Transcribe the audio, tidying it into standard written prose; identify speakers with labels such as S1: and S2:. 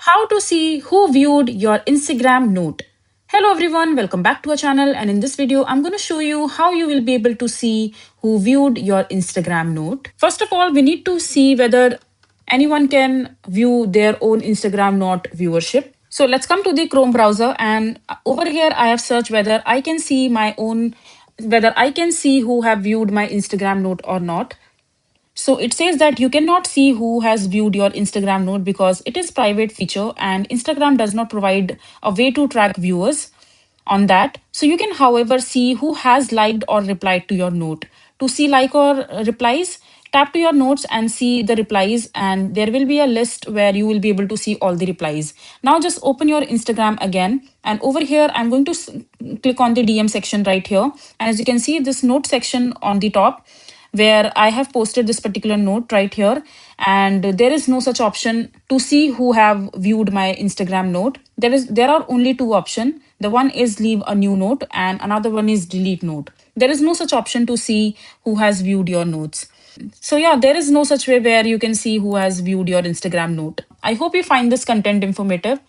S1: How to see who viewed your Instagram note. Hello everyone, welcome back to our channel, and in this video I'm going to show you how you will be able to see who viewed your Instagram note. First of all, we need to see whether anyone can view their own Instagram note viewership. So let's come to the Chrome browser, and over here I have searched whether I can see who have viewed my Instagram note or not. So it says that you cannot see who has viewed your Instagram note because it is private feature and Instagram does not provide a way to track viewers on that. So you can, however, see who has liked or replied to your note. To see like or replies, tap to your notes and see the replies, and there will be a list where you will be able to see all the replies. Now just open your Instagram again, and over here I'm going to click on the DM section right here, and as you can see this note section on the top where I have posted this particular note right here, and there is no such option to see who have viewed my Instagram note. There are only two options. The one is leave a new note and another one is delete note. There is no such option to see who has viewed your notes. So yeah, there is no such way where you can see who has viewed your Instagram note. I hope you find this content informative.